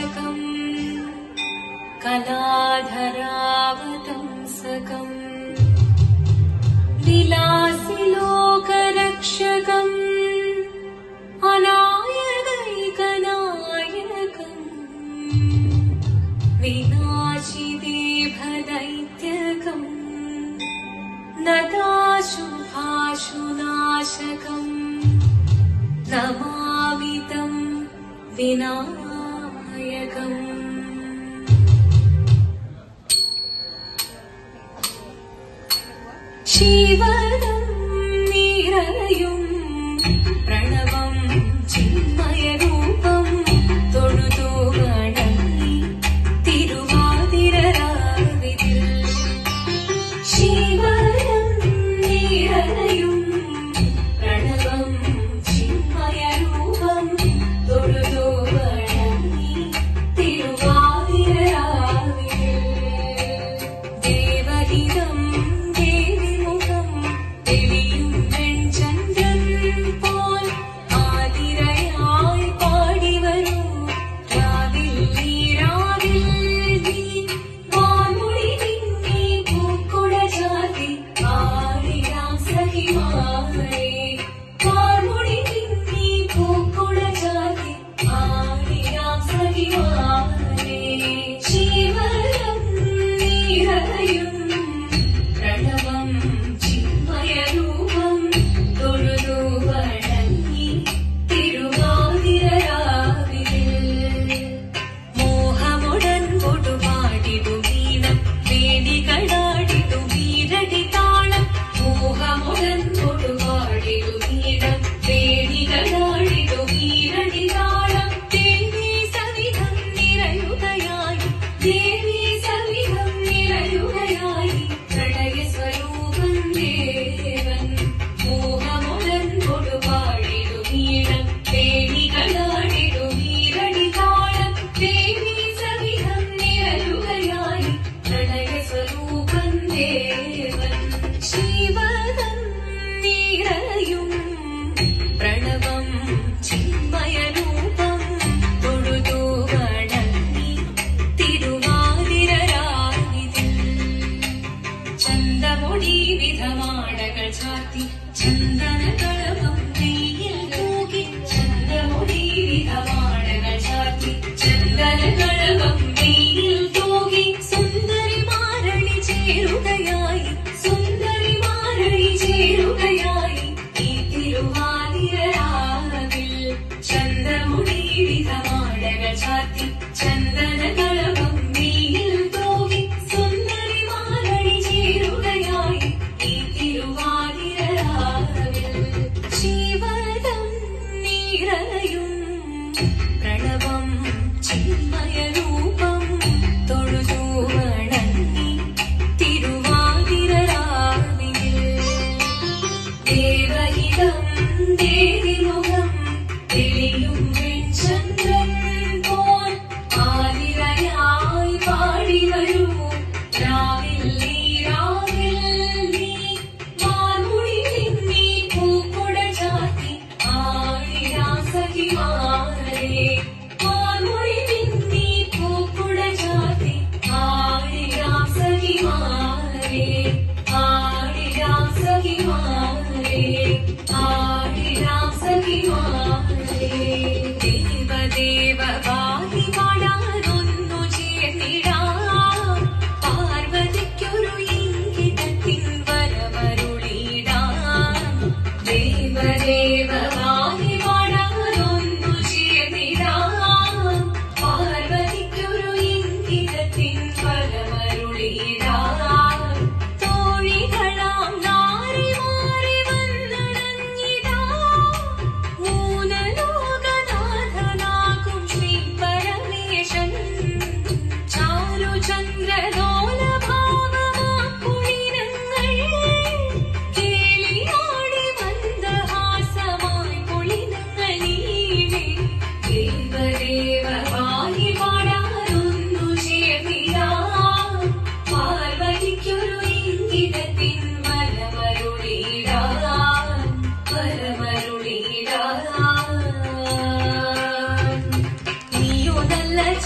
कलाधरावतंसकम् कलाधरावतंसकम् विलासिलोकरक्षकम् अनायकैकनायकम् विनाशिदेभदैत्यकम् नताशुभाशुनाशकम् नमामि तं विनायकम्। शिवदं निरयुं प्रणवं चिन्मयरूपं തൊഴുതു വണങ്ങി തിരുവാതിരരാവിതിൽ ശിവദം നിരയും പ്രണവം ചിന്മയരൂപം തൊഴുതു വണങ്ങി തിരുവാതിരരാവിതിൽ ദേവഹിതം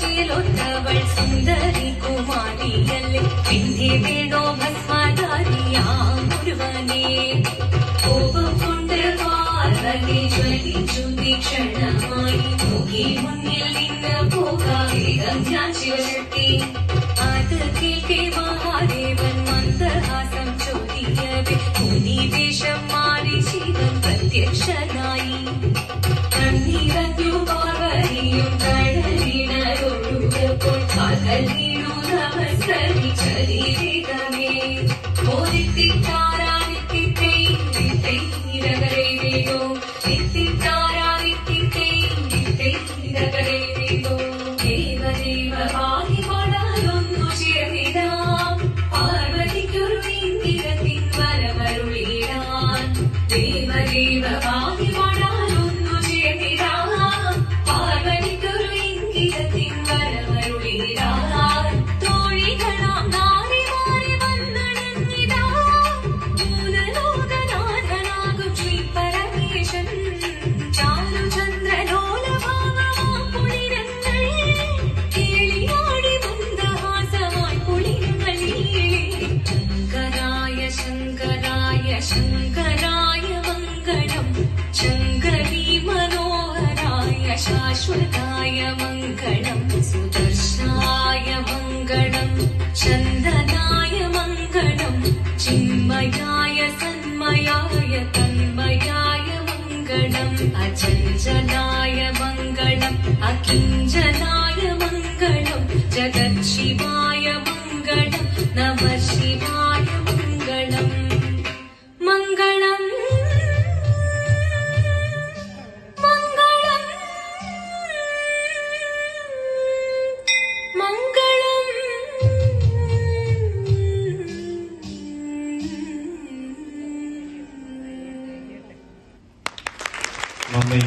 കാശിയിലൊത്തവൾ സുന്ദരി കുമാരിയല്ലേ പിന്നെ വേണോ ഭസ്മധാരിയാമൊരുവനെ കോപം കൊണ്ട് പാർവതി ജ്വലിച്ചു തീക്ഷണമായി നോക്കി മുന്നിൽ നിന്ന് പോകാതെ ഞാൻ ശിവശക്തി അത് കേൾക്കെ മഹാദേവൻ മന്ദഹാസം ചോദിക്കവേ മുനിവേഷം മാറി ശിവൻ പ്രത്യക്ഷനായി കണ്ണീരഞ്ഞു പാർവതിയും കടലിനൊഴുകപ്പോൾ പകലിനു നമസ്കരിച്ചതിരകമേ ഓരിത്തിത്താരാനിത്തിത്തൈരകരേതോ ഇത്തിത്താരാനിത്തിത്തൈരകരേതോ ദേവദേവ പാഹി പാടാനൊന്നു ചേർന്നിടാം പാർവതിക്കൊരു ഇന്ദിരത്തിൻ വരമരുളിടാൻ ദേവദേവ പാഹി പാടാനൊന്നു ചേർന്നിടാം പാർവതിക്കൊരു ഇന്ദിരത്തിൻ വരമരുളിടാൻ തോഴികളാം നാരിമാരി വന്നണഞ്ഞിടാ മൂലലോകനാഥനാകും ശ്രീ പരമേശൻ ചാരുചന്ദ്രലോലഭാവമാം പുളിരങ്ങൾ കേളിയാടി മന്ദഹാസമായി പുളിരങ്ങൾ ശങ്കരായ ശങ്കരായ ശങ്കരായ മംഗളം ശങ്കരീ മനോഹരായ ശാശ്വതായ മംഗളം സുദർശനായ മംഗളം ചന്ദനായ മംഗളം ചിന്മയായ സന്മയായ തന്മയായ മംഗളം അചഞ്ചലായ മംഗളം അകിഞ്ചനായ മംഗളം ജഗത്ശിവായ മംഗളം നമഃ ശിവായ മംഗളം മംഗളം മംഗളം മംഗളം നന്ദി.